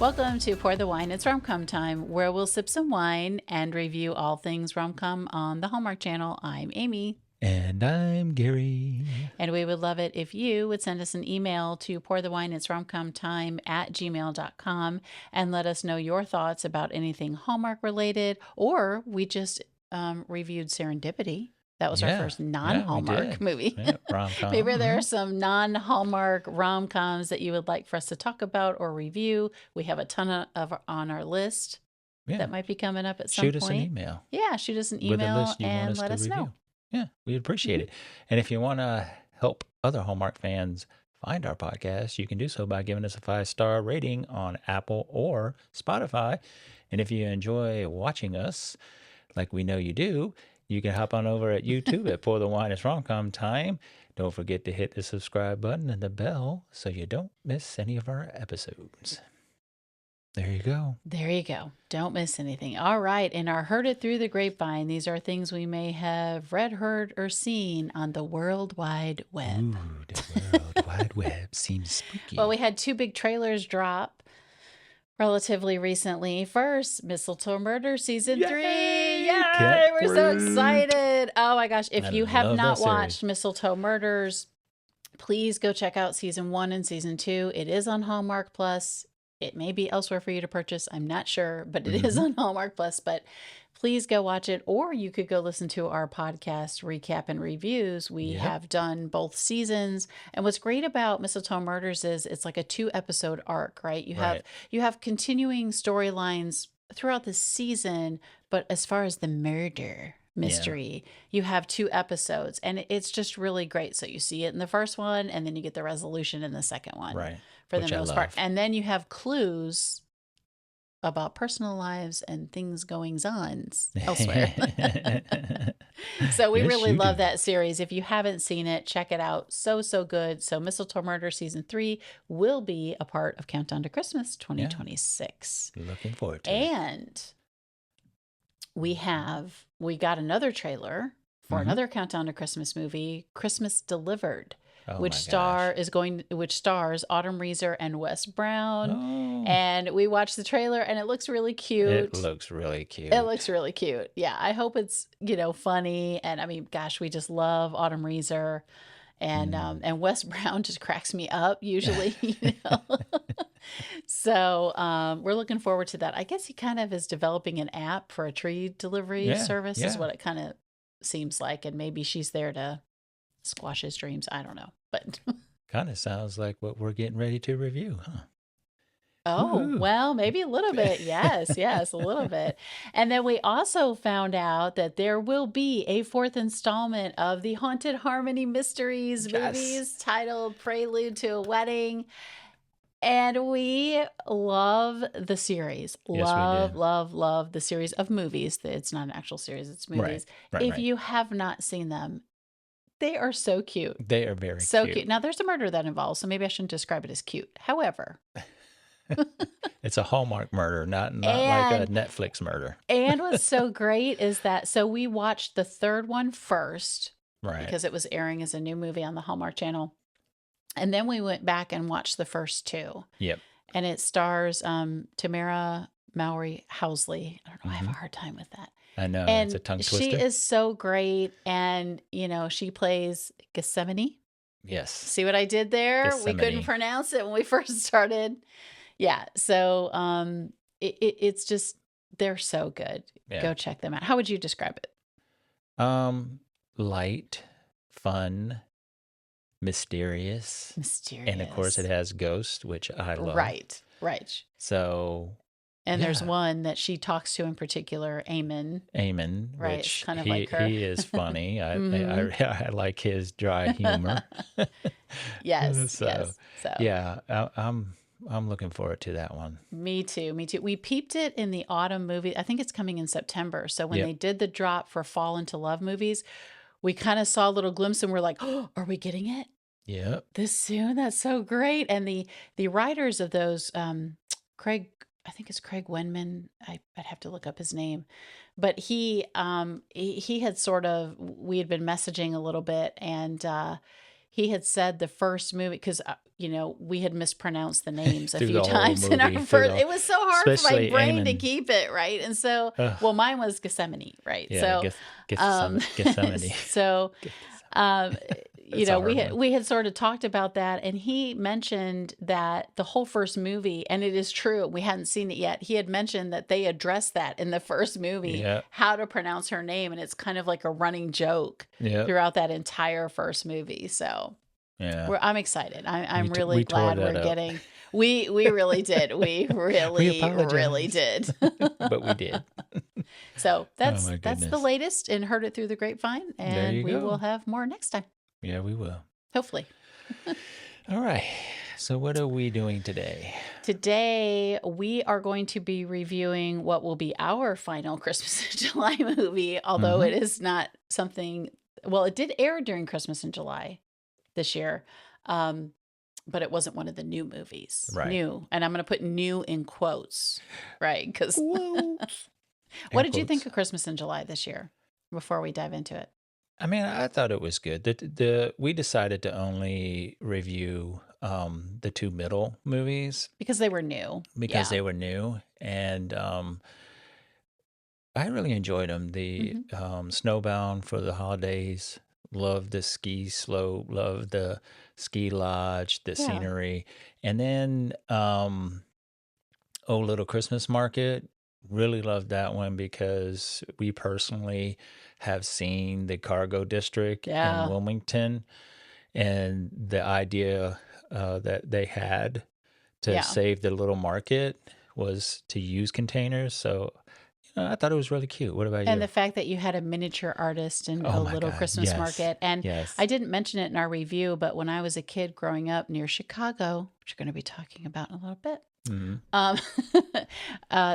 Welcome to Pour the Wine. It's Rom-Com Time, where we'll sip some wine and review all things rom-com on the Hallmark Channel. I'm Amy. And I'm Gary. And we would love it if you would send us an email to pourthewine@gmail.com and let us know your thoughts about anything Hallmark related, or we just reviewed Serendipity. That was our first non-Hallmark movie. Yeah, rom-com. Maybe there are some non-Hallmark rom-coms that you would like for us to talk about or review. We have a ton of on our list that might be coming up at some point. Shoot us an email. Yeah, shoot us an with a email list you want and us let to us review. know. Yeah, we'd appreciate it. And if you want to help other Hallmark fans find our podcast, you can do so by giving us a 5-star rating on Apple or Spotify. And if you enjoy watching us, like we know you do, you can hop on over at YouTube at Pour the Wine. It's Rom-Com Time. Don't forget to hit the subscribe button and the bell so you don't miss any of our episodes. There you go. There you go. Don't miss anything. All right. And our Heard It Through the Grapevine. These are things we may have read, heard, or seen on the World Wide Web. Ooh, the World Wide Web seems spooky. Well, we had 2 big trailers drop relatively recently. First, Mistletoe Murder Season 3. Yay! We're so excited. Oh my gosh. If you have not watched Mistletoe Murders, please go check out Season 1 and Season 2. It is on Hallmark Plus. It may be elsewhere for you to purchase. I'm not sure, but it is on Hallmark Plus. But please go watch it, or you could go listen to our podcast recap and reviews. We have done both seasons. And what's great about Mistletoe Murders is it's like a 2-episode arc, right? You have continuing storylines throughout the season, but as far as the murder mystery, you have 2 episodes, and it's just really great. So you see it in the first one, and then you get the resolution in the second one, right? For the most part. And then you have clues about personal lives and things goings on elsewhere. So we really love that series. If you haven't seen it, check it out. So good. So Mistletoe Murder Season 3 will be a part of Countdown to Christmas 2026. Looking forward to it. And we got another trailer for another Countdown to Christmas movie, Christmas Delivered. Which stars Autumn Reeser and Wes Brown. Oh. And we watched the trailer and it looks really cute. It looks really cute. Yeah, I hope it's, funny. And I mean, gosh, we just love Autumn Reeser. And Wes Brown just cracks me up usually, So we're looking forward to that. I guess he kind of is developing an app for a tree delivery service is what it kind of seems like. And maybe she's there to squash his dreams. I don't know, but kind of sounds like what we're getting ready to review, huh? Oh, well, maybe a little bit. Yes, a little bit. And then we also found out that there will be a 4th installment of the Haunted Harmony Mysteries movies titled Prelude to a Wedding. And we love the series. Love the series of movies. It's not an actual series, it's movies. If you have not seen them, they are so cute. They are very cute. Now, there's a murder that involves, so maybe I shouldn't describe it as cute. However, it's a Hallmark murder, not like a Netflix murder. And what's so great is that, so we watched the 3rd one first, right? Because it was airing as a new movie on the Hallmark Channel. And then we went back and watched the first 2. Yep. And it stars Tamara Mallory Housley. I don't know, I have a hard time with that. I know, and it's a tongue twister. She is so great. And, she plays Gethsemane. Yes. See what I did there? Gethsemane. We couldn't pronounce it when we first started. Yeah. So it's just, they're so good. Yeah. Go check them out. How would you describe it? Light, fun, mysterious. And of course it has ghosts, which I love. Right. So... And there's one that she talks to in particular, Eamon. Right, which kind of like her. He is funny. I like his dry humor. Yes. So yeah, I'm looking forward to that one. Me too. We peeped it in the autumn movie. I think it's coming in September. So when they did the drop for Fall into Love movies, we kind of saw a little glimpse and we're like, oh, are we getting it? Yep. This soon? That's so great. And the writers of those, I think it's Craig Wenman. I'd have to look up his name, but he had we had been messaging a little bit, and he had said the first movie, because, we had mispronounced the names a Through few the whole times in our movie, first. It was so hard for my especially brain to Eamon. keep it, right? And so, well, mine was Gethsemane, right? Yeah, So, Gethsemane. so, um, That's a hard one. we had sort of talked about that, and he mentioned that the whole first movie, and it is true, we hadn't seen it yet. He had mentioned that they addressed that in the first movie, Yeah. how to pronounce her name, and it's kind of like a running joke Yeah. throughout that entire first movie. So Yeah. I'm excited. I'm We really tore glad that we're up. getting. We really did. We really apologize. did. But we did. So that's my the goodness. latest and Heard It Through the Grapevine, There and you we go. will have more next time, Yeah, we will. hopefully. All right. So what are we doing today? Today, we are going to be reviewing what will be our final Christmas in July movie, although it is not something, well, it did air during Christmas in July this year, but it wasn't one of the new movies. Right. New. And I'm going to put new in quotes, right? Because what did you think of Christmas in July this year before we dive into it? I mean, I thought it was good. We decided to only review the two middle movies Because they were new. because they were new, and I really enjoyed them. The Snowbound for the Holidays, loved the ski slope, loved the ski lodge, the scenery, and then Oh Little Christmas Market. Really loved that one because we personally have seen the cargo district in Wilmington, and the idea that they had to save the little market was to use containers. So, I thought it was really cute. What about you? And the fact that you had a miniature artist in A Little Christmas Market. And I didn't mention it in our review, but when I was a kid growing up near Chicago, which we're going to be talking about in a little bit,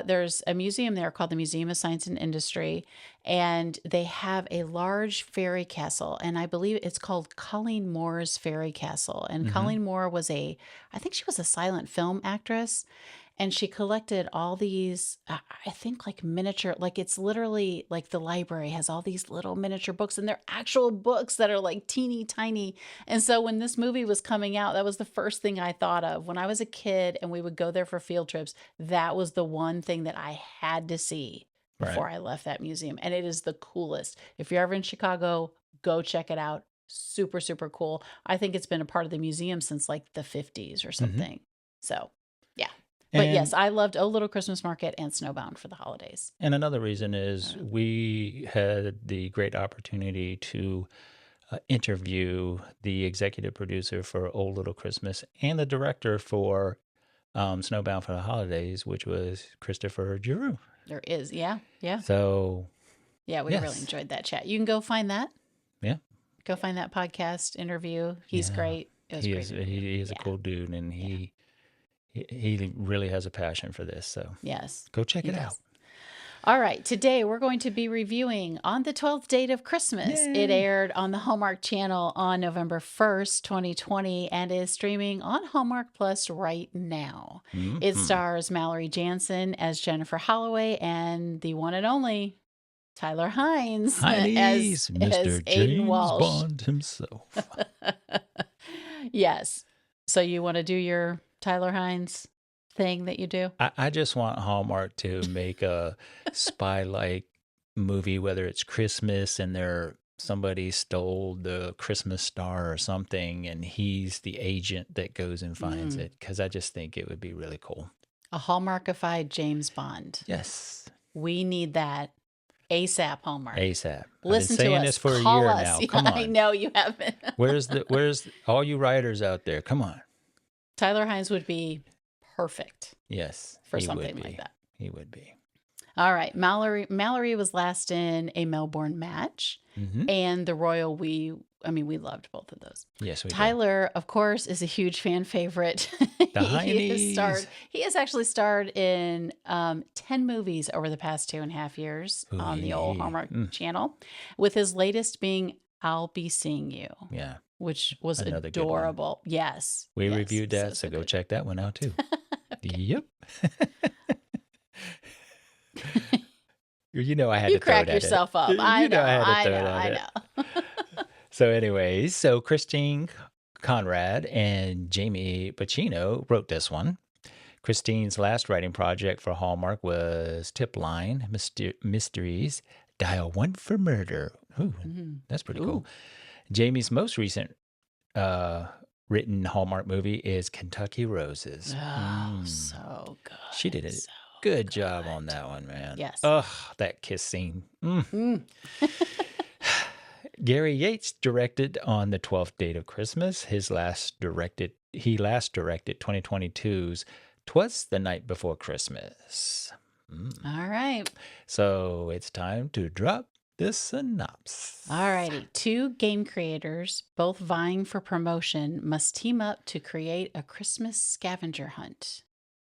there's a museum there called the Museum of Science and Industry, and they have a large fairy castle, and I believe it's called Colleen Moore's Fairy Castle. And Colleen Moore I think she was a silent film actress, and she collected all these, I think like miniature, like it's literally like the library has all these little miniature books, and they're actual books that are like teeny tiny. And so when this movie was coming out, that was the first thing I thought of. When I was a kid and we would go there for field trips, that was the one thing that I had to see before I left that museum. And it is the coolest. If you're ever in Chicago, go check it out. Super, super cool. I think it's been a part of the museum since like the 50s or something. So, yeah. But yes, I loved A Little Christmas Market and Snowbound for the Holidays. And another reason is we had the great opportunity to interview the executive producer for Old Little Christmas and the director for Snowbound for the Holidays, which was Christopher Giroux. There is, yeah. So, yeah, we really enjoyed that chat. You can go find that. Yeah. Go find that podcast interview. He's great. It was great. He is a cool dude, and he really has a passion for this. So yes, go check it out. All right. Today we're going to be reviewing On the 12th Date of Christmas. Yay. It aired on the Hallmark Channel on November 1st, 2020, and is streaming on Hallmark Plus right now. It stars Mallory Jansen as Jennifer Holloway and the one and only Tyler Hynes as Mr. Aidan James Walsh. Bond himself. Yes. So you want to do your Tyler Hynes thing that you do? I just want Hallmark to make a spy-like movie, whether it's Christmas and somebody stole the Christmas star or something, and he's the agent that goes and finds it, because I just think it would be really cool. A Hallmarkified James Bond. Yes. We need that ASAP, Hallmark. ASAP. Listen I've been saying to us. this for Call a year us. now. Yeah, Come on. I know you haven't. Where's all you writers out there? Come on. Tyler Hynes would be perfect. Yes. For something like that. He would be. All right. Mallory was last in A Melbourne Match and The Royal We loved both of those. Yes, we Tyler, of course, is a huge fan favorite. He has actually starred in 10 movies over the past 2.5 years on the old Hallmark Channel, with his latest being I'll Be Seeing You. Yeah. Which was another adorable. Yes. We reviewed that, so go check that one out too. Yep. You know I had to throw it at it. You crack yourself up. I know. So anyways, so Christine Conrad and Jamie Pacino wrote this one. Christine's last writing project for Hallmark was Tip Line Mysteries, Dial 1 for Murder. Ooh, that's pretty cool. Jamie's most recent written Hallmark movie is Kentucky Roses. Oh, so good. She did a good job on that one, man. Yes. Ugh, that kiss scene. Gary Yates directed on the 12th Date of Christmas. He last directed 2022's 'Twas the Night Before Christmas. All right. So it's time to drop this synopsis. All righty. Two game creators, both vying for promotion, must team up to create a Christmas scavenger hunt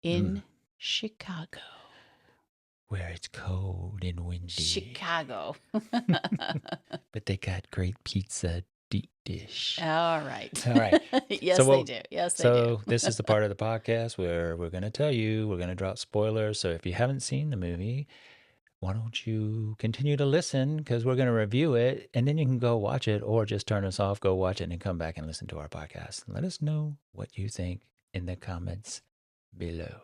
in Chicago. Where it's cold and windy. Chicago. But they got great pizza deep dish. All right. Yes, So they do. Yes, they do. So this is the part of the podcast where we're going to tell you, we're going to drop spoilers. So if you haven't seen the movie, why don't you continue to listen, because we're going to review it, and then you can go watch it, or just turn us off, go watch it, and come back and listen to our podcast. Let us know what you think in the comments below.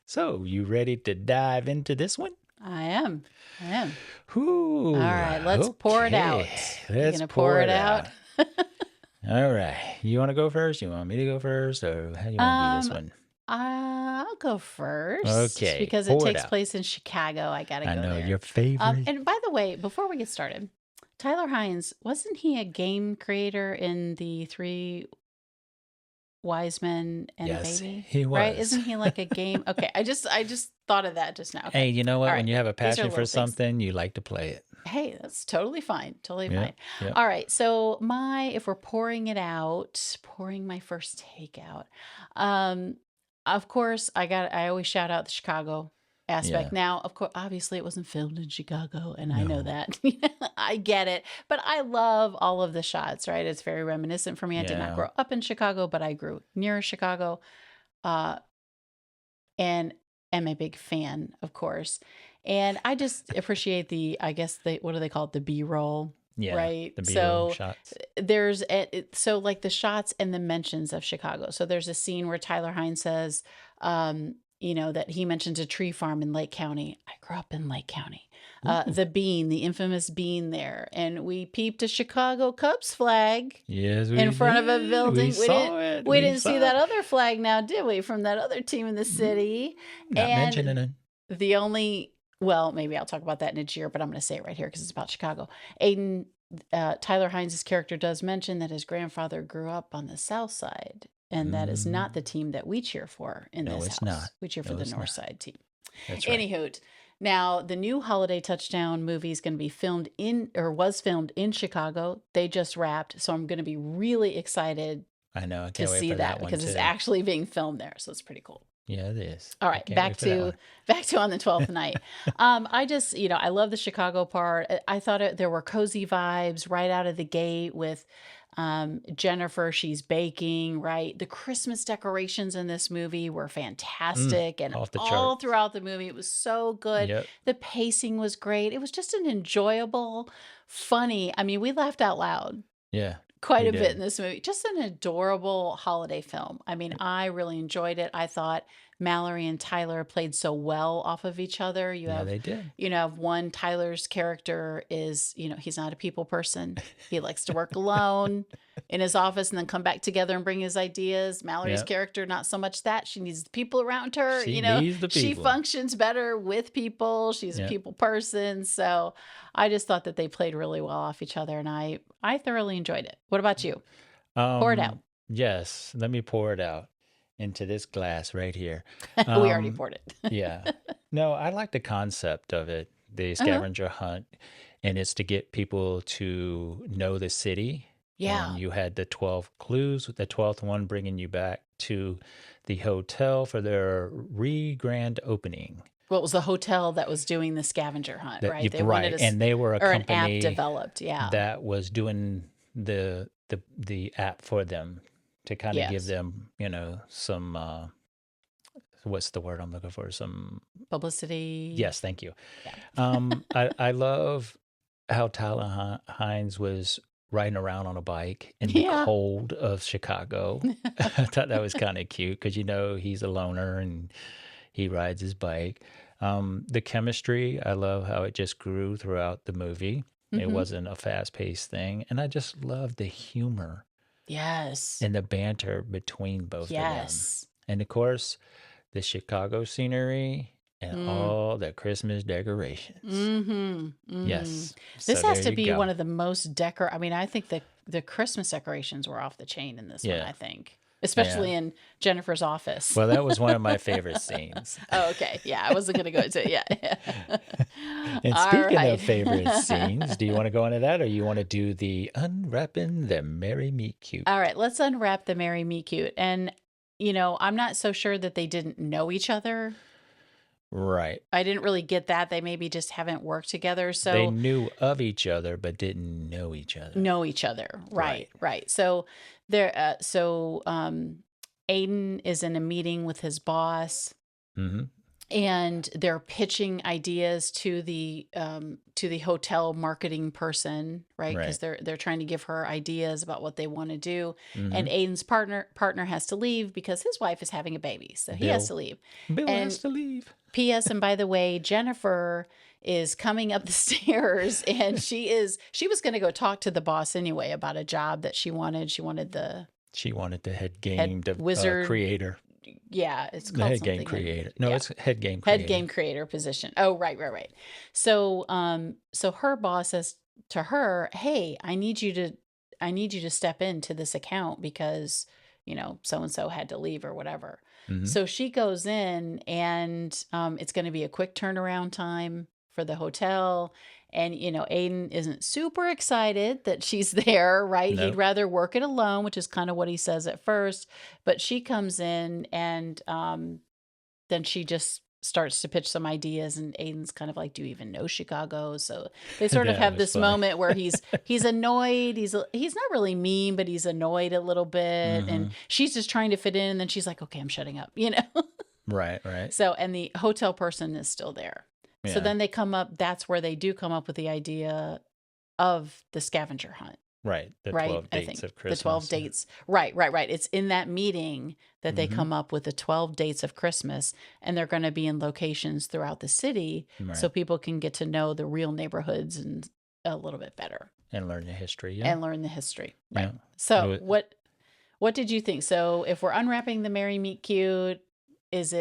So, you ready to dive into this one? I am. Ooh, all right, let's pour it out. You're going to pour it out? All right. You want to go first? You want me to go first? Or how do you want to do this one? I'll go first. Okay. Because it takes place in Chicago. I got to go there. I know, your favorite. And by the way, before we get started, Tyler Hynes, wasn't he a game creator in the Three Wise Men and a Baby? He was. Right? Isn't he like a game? Okay. I just thought of that just now. Okay. Hey, you know what? All when right. you have a passion for things. something, you like to play it. Hey, that's totally fine. Totally fine. Yep. All right. So if we're pouring my first take out. Of course, I always shout out the Chicago aspect. Yeah. Now, of course, obviously it wasn't filmed in Chicago, and I know that. I get it. But I love all of the shots, right? It's very reminiscent for me. I did not grow up in Chicago, but I grew near Chicago. And am a big fan, of course. And I just appreciate what do they call it? The B-roll. Yeah, right. The B-roll shots. There's like the shots and the mentions of Chicago. So there's a scene where Tyler Hynes says, that he mentions a tree farm in Lake County. I grew up in Lake County. The infamous bean there. And we peeped a Chicago Cubs flag in front of a building. We didn't see that other flag now, did we? From that other team in the city. Not mentioning it. The only, well, maybe I'll talk about that in a jeer, but I'm going to say it right here because it's about Chicago. Aidan, Tyler Hynes' character does mention that his grandfather grew up on the South Side. And that is not the team that we cheer for in this house. It's not. We cheer for the North Side team. That's right. Anywho, now the new Holiday Touchdown movie is going to be was filmed in Chicago. They just wrapped, so I'm going to be really excited. I know. I to can't wait see for that one because too. It's actually being filmed there, so it's pretty cool. Yeah, it is. All right, back to on the 12th night. I just, I love the Chicago part. I thought there were cozy vibes right out of the gate with Jennifer. She's baking, right? The Christmas decorations in this movie were fantastic, and all throughout the movie, it was so good. Yep. The pacing was great. It was just an enjoyable, funny. I mean, we laughed out loud. Yeah. Quite a bit in this movie. Just an adorable holiday film. I mean, I really enjoyed it. I thought Mallory and Tyler played so well off of each other. They did. One, Tyler's character is, he's not a people person. He likes to work alone in his office and then come back together and bring his ideas. Mallory's character, not so much that. She needs the people around her. She needs the people. She functions better with people. She's a people person. So I just thought that they played really well off each other, and I thoroughly enjoyed it. What about you? Pour it out. Yes, let me pour it out into this glass right here. We already poured it. Yeah. No, I like the concept of it, the scavenger hunt, and it's to get people to know the city. Yeah. And you had the 12 clues, with the 12th one bringing you back to the hotel for their grand opening. Well, it was the hotel that was doing the scavenger hunt, right? They wanted and they were a company an app developed, that was doing the app for them to kind of give them, some what's the word I'm looking for? Some publicity. Yes, thank you. Yeah. I love how Tyler Hynes was riding around on a bike in the Yeah. cold of Chicago. I thought that was kind of cute because, he's a loner and he rides his bike. The chemistry, I love how it just grew throughout the movie. It Mm-hmm. wasn't a fast-paced thing. And I just love the humor Yes. and the banter between both of them. Yes. And of course, the Chicago scenery and all the Christmas decorations. Mm-hmm. Mm-hmm. Yes. This So has there to you be go. one of the most I mean, I think the Christmas decorations were off the chain in this one, Yeah. I think. Especially in Jennifer's office. Well, that was one of my favorite scenes. Oh, okay. Yeah, I wasn't going to go into it. Yeah. And All speaking right. of favorite scenes, do you want to go into that or you want to do the unwrapping the Merry Meet Cute? All right, let's unwrap the Merry Meet Cute. And, I'm not so sure that they didn't know each other. Right. I didn't really get that. They maybe just haven't worked together. So They knew of each other but didn't know each other. know each other. Right. So Aidan is in a meeting with his boss. Mm-hmm. And they're pitching ideas to the hotel marketing person, right? Because they're trying to give her ideas about what they want to do. Mm-hmm. And Aiden's partner has to leave because his wife is having a baby, so he has to leave. Bill has to leave. P.S. And by the way, Jennifer is coming up the stairs, and she was going to go talk to the boss anyway about a job that she wanted. She wanted the head game wizard creator. Yeah, it's The called head game creator. No, it's head game creator. Head game creator position. Oh, right. So, so her boss says to her, "Hey, I need you to step into this account because, so and so had to leave or whatever." Mm-hmm. So she goes in, and it's going to be a quick turnaround time for the hotel. And, Aidan isn't super excited that she's there, right? No. He'd rather work it alone, which is kind of what he says at first. But she comes in, and then she just starts to pitch some ideas, and Aidan's kind of like, "Do you even know Chicago?" So they sort of have this moment where he's annoyed. He's not really mean, but he's annoyed a little bit. Mm-hmm. And she's just trying to fit in. And then she's like, "Okay, I'm shutting up," Right. So, and the hotel person is still there. Yeah. So then that's where they do come up with the idea of the scavenger hunt. Right. The 12 dates of Christmas. The 12 dates. Right. It's in that meeting that they come up with the 12 dates of Christmas, and they're going to be in locations throughout the city so people can get to know the real neighborhoods and a little bit better. And learn the history. Yeah. And learn the history. Right. Yeah. So what did you think? So if we're unwrapping the Merry Meet Cute, was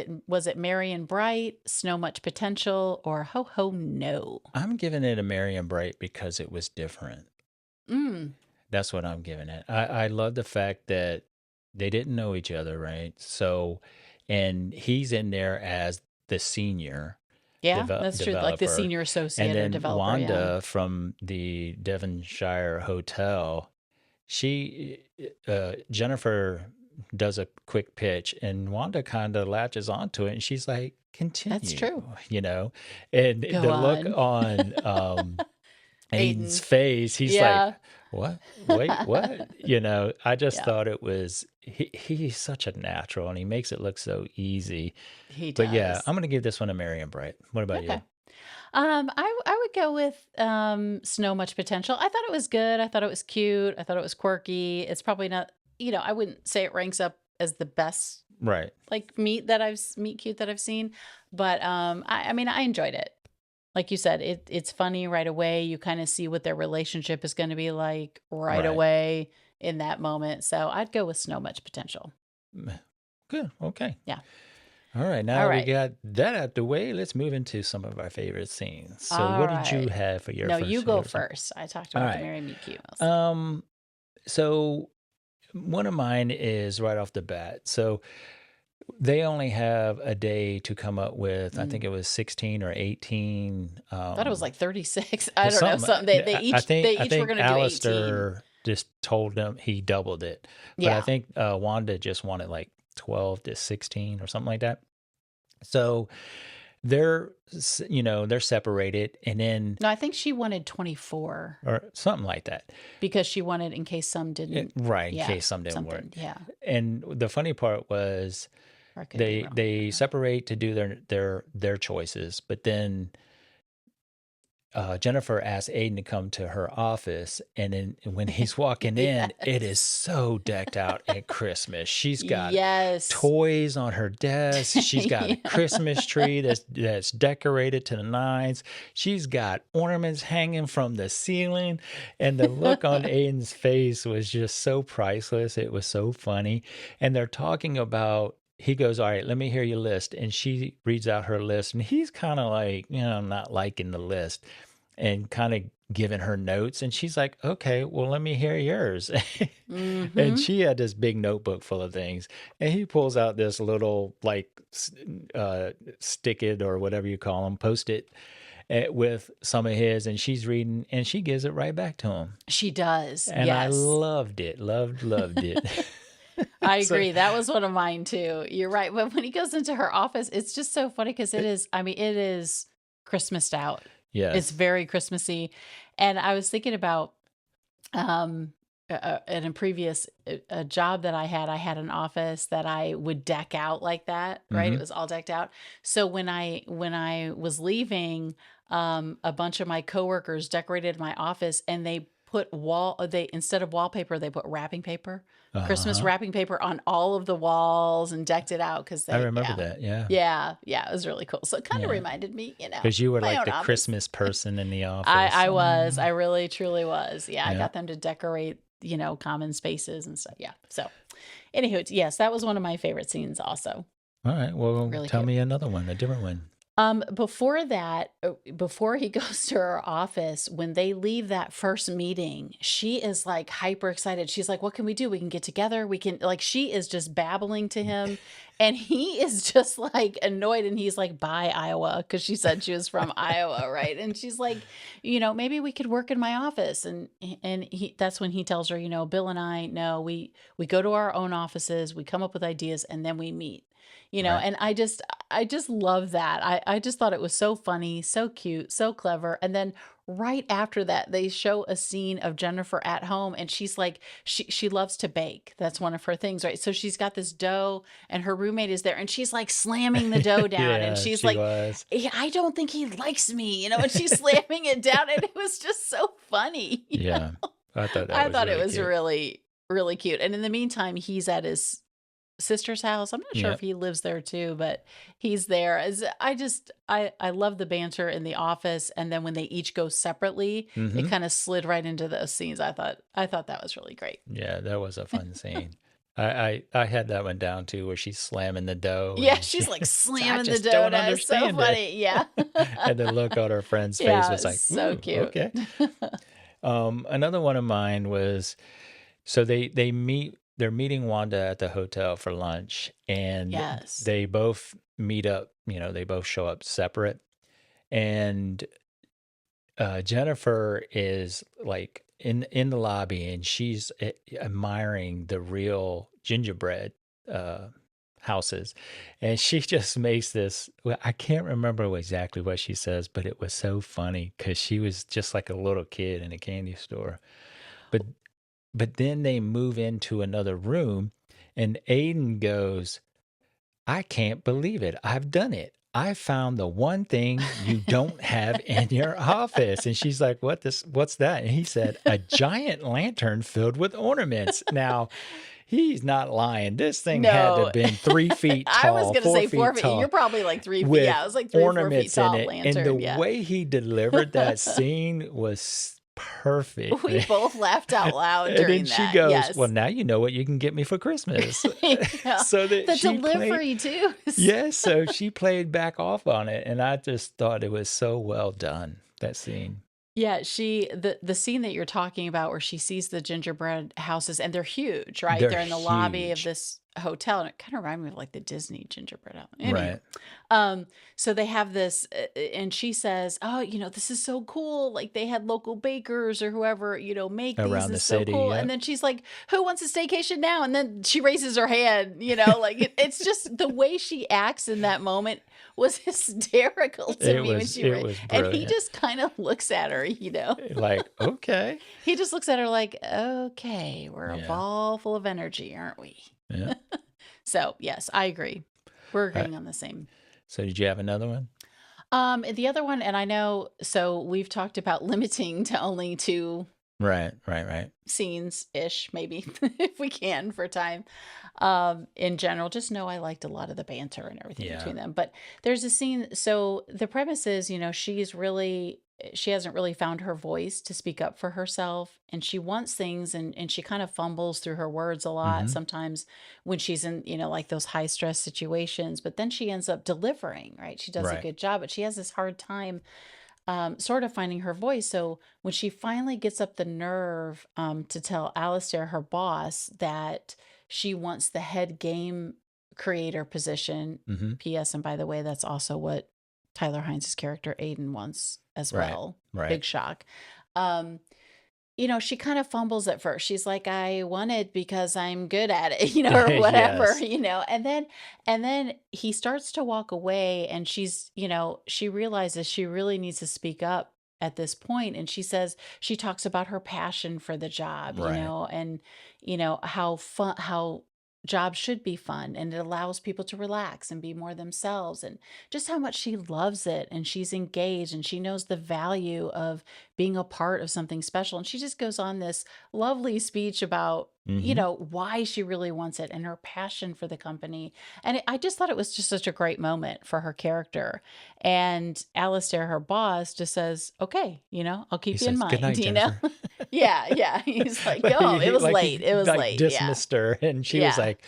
it merry and bright, snow much potential, or ho ho no? I'm giving it a merry and bright because it was different. That's what I'm giving it. I love the fact that they didn't know each other, right? So, and he's in there as the senior. Yeah, that's true. Like the senior associate and then or developer. Wanda from the Devonshire Hotel, Jennifer does a quick pitch, and Wanda kind of latches onto it, and she's like, "Continue." That's true. And look on Aidan's face, he's like, "What? Wait, what?" I just thought it was he's such a natural, and he makes it look so easy. He does. But yeah, I'm gonna give this one a merry and bright. What about you? I would go with Snow Much Potential. I thought it was good. I thought it was cute. I thought it was quirky. It's probably not, I wouldn't say it ranks up as the best right like meet cute that I've seen, but I mean I enjoyed it. Like you said, it's funny right away. You kind of see what their relationship is going to be like right away in that moment. So I'd go with Snow Much Potential. Good. Okay. Yeah. All right. Now we got that out the way. Let's move into some of our favorite scenes. So what did you have for your first? No, you go first. I talked about the Merry Meet Cute. So one of mine is right off the bat. So they only have a day to come up with, I think it was 16 or 18. I thought it was like 36. I don't know. Something. They each were going to do 18. Alistair just told them he doubled it. But I think Wanda just wanted like 12 to 16 or something like that. So they're separated, and then no, I think she wanted 24 or something like that because she wanted in case some didn't in case some didn't work. Yeah. And the funny part was they separate to do their choices, but then Jennifer asked Aidan to come to her office, and then when he's walking in, it is so decked out at Christmas. She's got Yes. toys on her desk. She's got a Christmas tree that's decorated to the nines. She's got ornaments hanging from the ceiling, and the look on Aidan's face was just so priceless. It was so funny, and they're talking about. He goes, all right, let me hear your list. And she reads out her list, and he's kind of like, not liking the list and kind of giving her notes. And she's like, okay, well, let me hear yours. And she had this big notebook full of things. And he pulls out this little, like, stick it or whatever you call them, post it with some of his. And she's reading, and she gives it right back to him. She does. And yes. I loved it. Loved it. I agree. That was one of mine too. You're right. But when he goes into her office, it's just so funny because it is Christmased out. Yes. It's very Christmassy. And I was thinking about, in a previous job that I had an office that I would deck out like that, right? It was all decked out. So when I was leaving, a bunch of my coworkers decorated my office, and they put instead of wallpaper, they put wrapping paper. Christmas wrapping paper on all of the walls and decked it out because I remember that. Yeah. It was really cool. So it kind of reminded me, because you were like the Christmas person in the office. I was. I really, truly was. Yeah, I got them to decorate, common spaces and stuff. Yeah. So, anywho, yes, that was one of my favorite scenes. Also. All right. Well, really tell cute. me another one, a different one. Before that, before he goes to her office, when they leave that first meeting, she is like hyper excited. She's like, what can we do? We can get together. We can, like, she is just babbling to him, and he is just like annoyed. And he's like, bye, Iowa. Cause she said she was from Iowa. Right. And she's like, maybe we could work in my office. And that's when he tells her, Bill and I, no, we go to our own offices, we come up with ideas, and then we meet. Right. And I just love that. I just thought it was so funny, so cute, so clever. And then right after that, they show a scene of Jennifer at home, and she's like, she loves to bake. That's one of her things, right? So she's got this dough, and her roommate is there, and she's like slamming the dough down, and she's like, I don't think he likes me, and she's slamming it down, and it was just so funny. Yeah, I thought it was really, really cute. And in the meantime, he's at his sister's house. I'm not sure if he lives there too, but he's there. I love the banter in the office, and then when they each go separately, it kind of slid right into those scenes. I thought that was really great. Yeah, that was a fun scene. I had that one down too, where she's slamming the dough. Yeah, she's like slamming the dough. It's so funny. Yeah. And the look on her friend's face was like, so cute. Okay. Another one of mine was, so they meet. They're meeting Wanda at the hotel for lunch, and they both meet up, they both show up separate. And Jennifer is like in the lobby, and she's admiring the real gingerbread houses. And she just makes this, I can't remember exactly what she says, but it was so funny because she was just like a little kid in a candy store. But then they move into another room, and Aidan goes, I can't believe it. I've done it. I found the one thing you don't have in your office. And she's like, what's that? And he said, a giant lantern filled with ornaments. Now, he's not lying. This thing had to have been 3 feet tall. I was going to say 4 feet. You're probably like 3 feet. Yeah, it was like 3 or 4 feet tall lantern. And the way he delivered that scene was perfect. We both laughed out loud during that. And then she goes, well, now you know what you can get me for Christmas. So that the delivery too. Yes, so she played back off on it, and I just thought it was so well done, that scene. Yeah, the scene that you're talking about where she sees the gingerbread houses, and they're huge, right? They're in the lobby of this hotel, and it kind of reminded me of like the Disney gingerbread house. Anyway, right. So they have this, and she says, oh, this is so cool. Like they had local bakers or whoever, make these. Around the city, so cool. Yep. And then she's like, who wants a staycation now? And then she raises her hand, like it's just the way she acts in that moment was hysterical to me when she was brilliant. And he just kind of looks at her, like, okay. He just looks at her like, okay, we're a ball full of energy, aren't we? Yeah. So yes, I agree. We're agreeing on the same. So did you have another one? The other one, and I know, so we've talked about limiting to only 2 Right. scenes-ish, maybe, if we can for time. In general, just know I liked a lot of the banter and everything Yeah. between them. But there's a scene, so the premise is, she hasn't really found her voice to speak up for herself, and she wants things, and she kind of fumbles through her words a lot Hmm. sometimes when she's in, like those high stress situations, but then she ends up delivering, right? She does a Right. good job, but she has this hard time sort of finding her voice. So when she finally gets up the nerve to tell Alistair, her boss, that she wants the head game creator position, Hmm. P.S. And by the way, that's also what Tyler Hynes' character Aidan wants as Right. well. Right. Big shock. Um, she kind of fumbles at first. She's like, I want it because I'm good at it, or whatever, Yes. and then he starts to walk away, and she realizes she really needs to speak up at this point. And she talks about her passion for the job, Right. and how jobs should be fun, and it allows people to relax and be more themselves, and just how much she loves it, and she's engaged, and she knows the value of being a part of something special. And she just goes on this lovely speech about, Hmm. why she really wants it and her passion for the company. And I just thought it was just such a great moment for her character. And Alistair, her boss, just says, okay, I'll He keep you in says, "Good mind, night, Jennifer." Yeah, yeah. He's like, Like oh, it was like late. he It was like late. Yeah. dismissed her, and she was Yeah. like,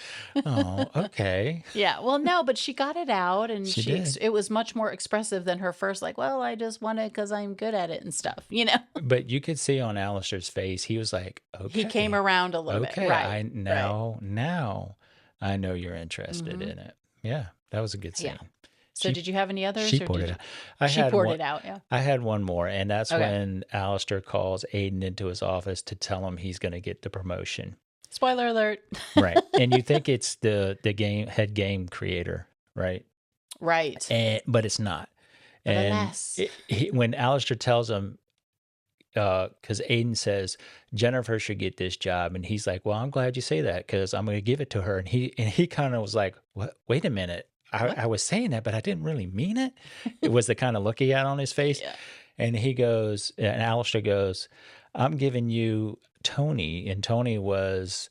"Oh, okay." Yeah. Well, no, but she got it out, and She did. it was much more expressive than her first, like, well, I just want it because I'm good at it and stuff. But you could see on Alistair's face, he was like, He came "Okay, around a little bit. okay, Right. I Right. now I know you're interested Hmm. in it." Yeah, that was a good Yeah. scene. So She did you have any she others, or poured it did you? out. I She had poured one it out. Yeah. I had one more, and that's Okay. when Alistair calls Aiden into his office to tell him he's gonna get the promotion. Spoiler alert. Right, and you think it's the head game creator, right? Right. But it's not. But And alas. when Alistair tells him, because Aiden says Jennifer should get this job, and he's like, "Well, I'm glad you say that because I'm going to give it to her." And he kind of was like, "What? Wait a minute. What? I was saying that, but I didn't really mean it." It was the kind of look he had on his face. Yeah. And and Alistair goes, "I'm giving you Tony," and Tony was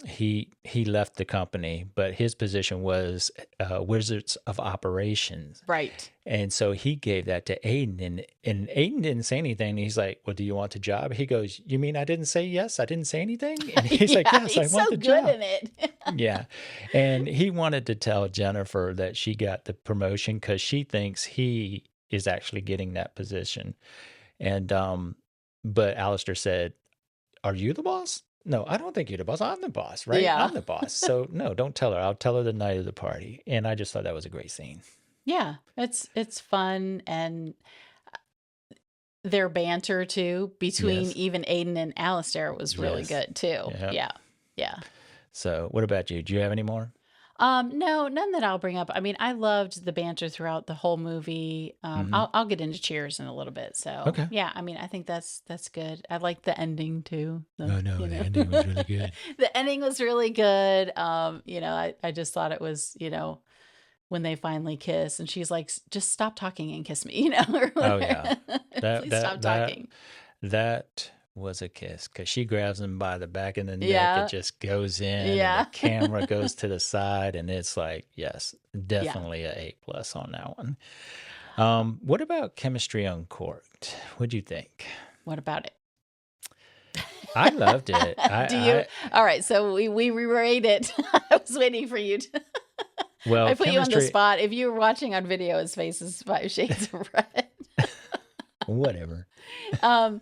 he left the company, but his position was Wizards of Operations. Right. And so he gave that to Aiden, and Aiden didn't say anything. He's like, "Well, do you want the job?" He goes, "You mean I didn't say yes? I didn't say anything?" And he's like, Yeah. "Yes, I He's want so the good job." in it. Yeah. And he wanted to tell Jennifer that she got the promotion because she thinks he is actually getting that position. And but Alistair said, "Are you the boss?" "No, I don't think you're the boss. I'm the boss, right? Yeah. I'm the boss. So no, don't tell her. I'll tell her the night of the party." And I just thought that was a great scene. Yeah. It's fun, and their banter too between Yes. even Aiden and Alistair was really Yes. good too. Yeah. Yeah. Yeah. So what about you? Do you have any more? No, none that I'll bring up. I mean, I loved the banter throughout the whole movie. Hmm. I'll get into Cheers in a little bit. So Okay. yeah, I mean, I think that's good. I like the ending too. Oh no, the ending was really good. The ending was really good. I just thought it was, when they finally kiss, and she's like, "Just stop talking and kiss me," or Oh yeah. whatever. That Please that stop that talking. that was a kiss because she grabs him by the back of the neck. It Yeah. just goes in, and the Yeah. camera goes to the side, and it's like, yes, Yeah. definitely a A+ on that one. What about Chemistry Uncorked? What'd you think? What about it? I loved it. Do you? All right. So we rerate it. I was waiting for you to. Well, I put you on the chemistry, spot. If you were watching on video, his face is 5 shades of red. whatever. um,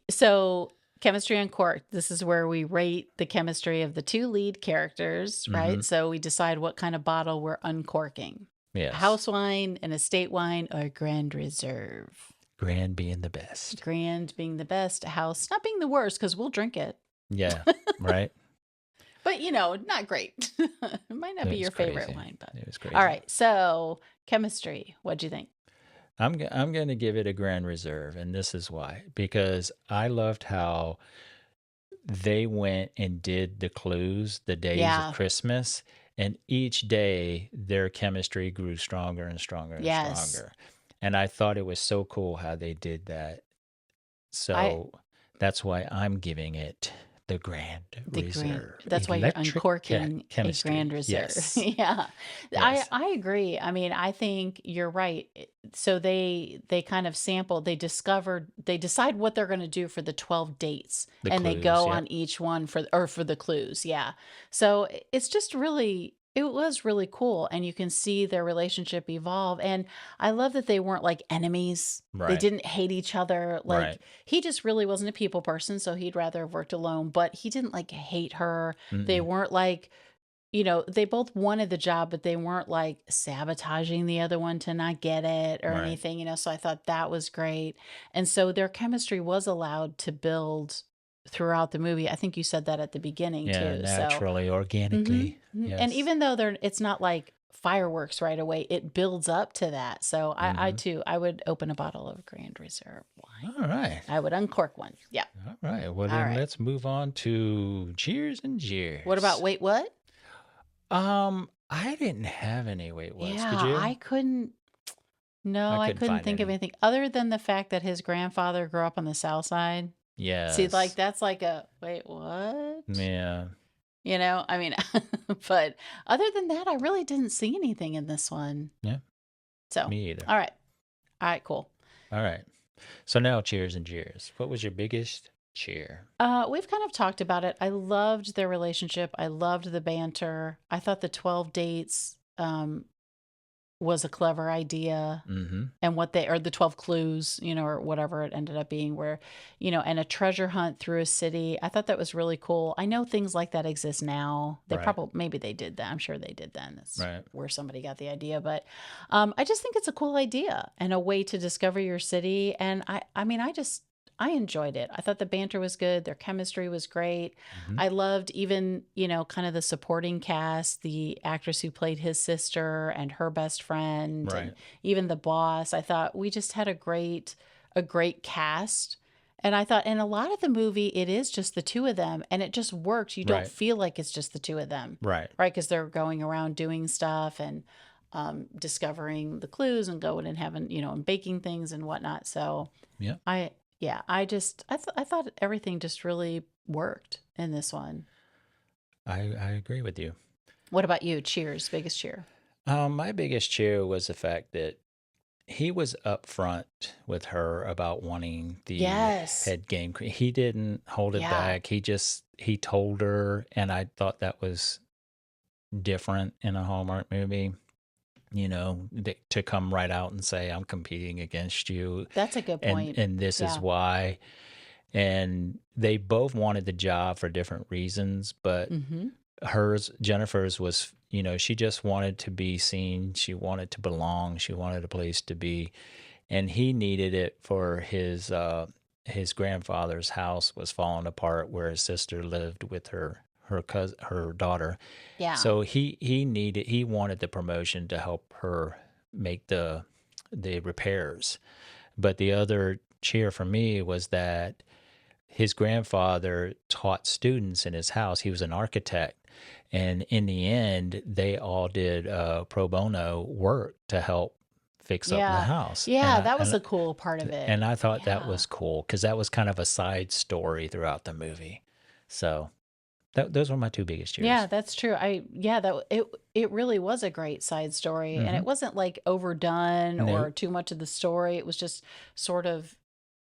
so chemistry uncorked. This is where we rate the chemistry of the 2 lead characters, Hmm. right? So we decide what kind of bottle we're uncorking: Yes. house wine, an estate wine, or Grand Reserve. Grand being the best. Grand being the best, house not being the worst, because we'll drink it. Yeah. Right. But not great. It might not It be was your favorite crazy. wine, but It was crazy. all right. So chemistry, what'd you think? I'm going to give it a Grand Reserve, and this is why. Because I loved how they went and did the clues the days Yeah. of Christmas, and each day their chemistry grew stronger and stronger and Yes. stronger. And I thought it was so cool how they did that. I So that's why I'm giving it the Grand The grand, Reserve. that's why you're Electric uncorking a grand chemistry. reserve. Yes. Yeah. I Yes. I agree. I mean, I think you're right. So they kind of sample, they decide what they're going to do for the 12 dates, The and they clues. go Yep. on each one for the clues. Yeah. So it's just really, it was really cool, and you can see their relationship evolve. And I love that they weren't like enemies. They Right. didn't hate each other. Like, Right. he just really wasn't a people person, so he'd rather have worked alone, but he didn't like hate her. They Mm-mm. weren't like, they both wanted the job, but they weren't like sabotaging the other one to not get it or Right. anything, so I thought that was great. And so their chemistry was allowed to build throughout the movie. I think you said that at the beginning Yeah, too. So, naturally, mhm, organically. mhm. And Yes. even though it's not like fireworks right away, it builds up to that. So I Mm-hmm. too, I would open a bottle of Grand Reserve wine. All right. I would uncork one. Yeah. All right. Well, All then right. let's move on to Cheers and What about Jeers. wait, what? I didn't have any wait whats. Did Yeah, you? I couldn't. No, I I couldn't couldn't find think of any. anything other than the fact that his grandfather grew up on the South Side. See, like Yes. that's like a wait, what? Yeah. I mean, but other than that, I really didn't see anything in this one. Yeah. So, Me either. all right. All right, cool. All right. So now Cheers and Jeers. What was your biggest cheer? We've kind of talked about it. I loved their relationship. I loved the banter. I thought the 12 dates was a clever idea. Mm-hmm. And or the 12 clues, or whatever it ended up being, where, and a treasure hunt through a city. I thought that was really cool. I know things like that exist now. They Right. maybe they did that. I'm sure they did that. And that's Right. where somebody got the idea. But I just think it's a cool idea and a way to discover your city. And I enjoyed it. I thought the banter was good. Their chemistry was great. Mm-hmm. I loved even, kind of the supporting cast, the actress who played his sister and her best friend, Right. and even the boss. I thought we just had a great cast. And I thought in a lot of the movie, it is just the two of them, and it just works. You don't Right. feel like it's just the two of them. Right. Right. Because they're going around doing stuff and discovering the clues and going and having, and baking things and whatnot. So Yeah. I thought everything just really worked in this one. I agree with you. What about you? Cheers, biggest cheer. My biggest cheer was the fact that he was upfront with her about wanting the Yes. head game. He didn't hold it Yeah. back. He told her, and I thought that was different in a Hallmark movie. To come right out and say, I'm competing against you. That's a good point. And this is Yeah. why. And they both wanted the job for different reasons, but Mm-hmm. Jennifer's was, she just wanted to be seen. She wanted to belong. She wanted a place to be. And he needed it for his grandfather's house was falling apart where his sister lived with her daughter. Yeah. So he wanted the promotion to help her make the repairs. But the other cheer for me was that his grandfather taught students in his house. He was an architect. And in the end, they all did pro bono work to help fix up the house. Yeah, that was a cool part of it. And I thought that was cool because that was kind of a side story throughout the movie. So those were my two biggest cheers. Yeah, that's true. It really was a great side story, and it wasn't like overdone or too much of the story. It was just sort of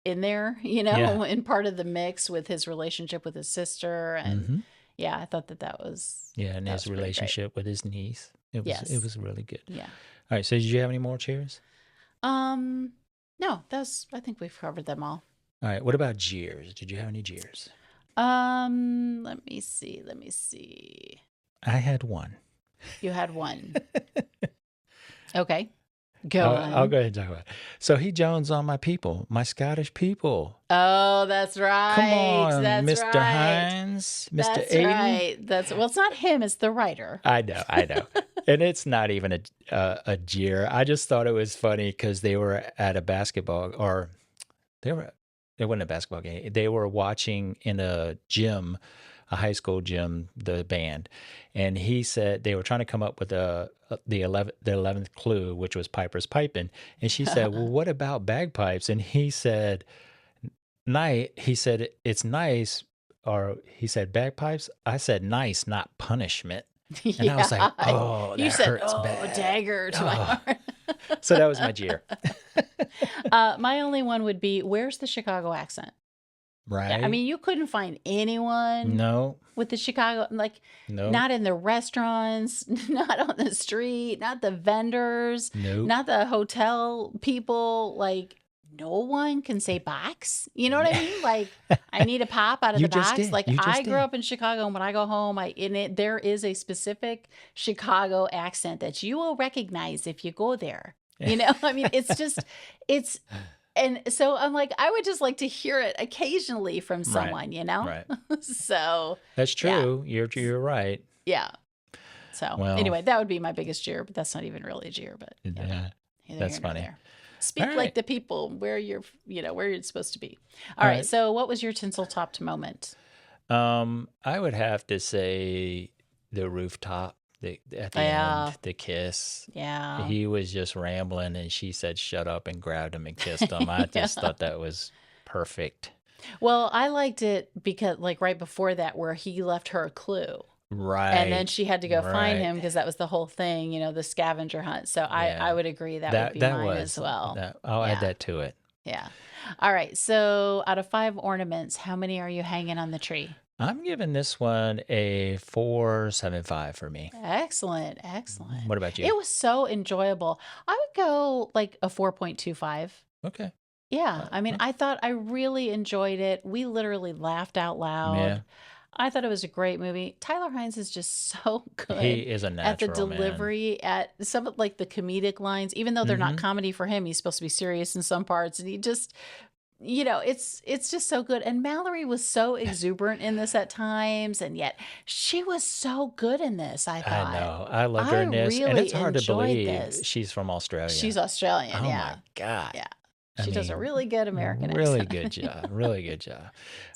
in there, in part of the mix with his relationship with his sister, and yeah, I thought that was and his relationship with his niece. It was really good. Yeah. All right. So did you have any more cheers? No, I think we've covered them all. All right. What about jeers? Did you have any jeers? Let me see. I had one. You had one. Okay. Go on. I'll go ahead and talk about it. So he jones on my people, my Scottish people. Oh, that's right. Come on, that's Mr. right. Hynes, Mr. That's Aidan. right. It's not him, it's the writer. I know. And it's not even a jeer. I just thought it was funny because they were at a basketball, or it wasn't a basketball game. They were watching in a gym. a high school gym, the band, and he said they were trying to come up with the 11th clue, which was Piper's piping, and she said, "Well, what about bagpipes?" And he said, He said it's nice, or he said bagpipes. I said nice, not punishment. And I was like, "Oh, You that said, hurts "Oh, bad." dagger to my heart." So that was my jeer. My only one would be, where's the Chicago accent? Right? I mean, you couldn't find anyone No, with the Chicago, like, no, not in the restaurants, not on the street, not the vendors, no. not the hotel people. Like, no one can say box. You know what I mean? Like, I need a pop out of You the just box. did. Like, You just I grew did. up in Chicago, and when I go home, there is a specific Chicago accent that you will recognize if you go there. You know, I mean, it's, and so I'm like, I would just like to hear it occasionally from someone, you know? Right. So, That's yeah. true. You're right. Yeah. So, Well, anyway, that would be my biggest jeer, but that's not even really a jeer, but yeah, neither that's here nor funny. there. Speak All like right. the people where you're supposed to be. All right. So, what was your tinsel topped moment? I would have to say the rooftop. At the end, the kiss. Yeah. He was just rambling, and she said, "Shut up," and grabbed him and kissed him. I just thought that was perfect. Well, I liked it because, like, right before that, where he left her a clue. Right. And then she had to go find Right. him because that was the whole thing, the scavenger hunt. So I would agree that would be mine as well. I'll add that to it. Yeah. All right. So out of 5 ornaments, how many are you hanging on the tree? I'm giving this one a 4.75 for me. Excellent. Excellent. What about you? It was so enjoyable. I would go like a 4.25. Okay. Yeah. I mean, I thought I really enjoyed it. We literally laughed out loud. Yeah. I thought it was a great movie. Tyler Hynes is just so good. He is a natural, at the delivery, at some of like the comedic lines, even though they're not comedy for him. He's supposed to be serious in some parts, and he just, it's just so good. And Mallory was so exuberant in this at times, and yet she was so good in this. I thought. I know. I loved her in this, and really it's hard to enjoyed believe this. she's from Australia. She's Australian. Oh yeah. my God. Yeah. She does a really good American Really accent. good job. Really good job.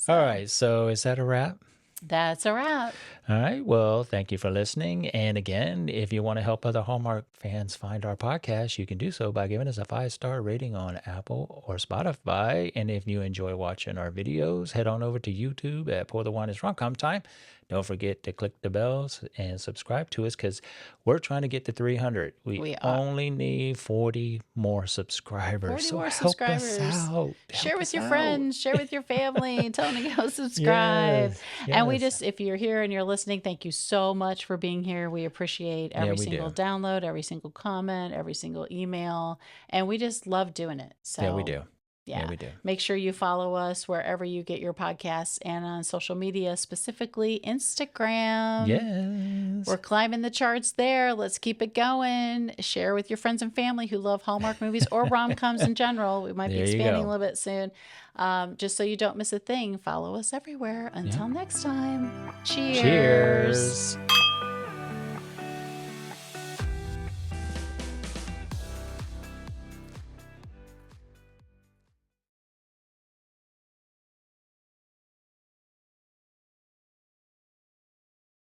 All right. So is that a wrap? That's a wrap. All right. Well, thank you for listening. And again, if you want to help other Hallmark fans find our podcast, you can do so by giving us a 5-star rating on Apple or Spotify. And if you enjoy watching our videos, head on over to YouTube at Pour the Wine is Rom-Com Time. Don't forget to click the bells and subscribe to us because we're trying to get to 300. We only need 40 more subscribers. 40 more help subscribers. Us out. Share Help with us your out. friends. Share with your family. Tell them to go subscribe. Yes, And we yes. just, if you're here and you're listening, thank you so much for being here. We appreciate every we single do. download, every single comment, every single email. And we just love doing it. So Yeah, we do. Yeah, we do. Make sure you follow us wherever you get your podcasts and on social media, specifically Instagram. Yes. We're climbing the charts there. Let's keep it going. Share with your friends and family who love Hallmark movies or rom-coms in general. We might be There you expanding go. a little bit soon. Just so you don't miss a thing, follow us everywhere. Until next time, cheers. Cheers.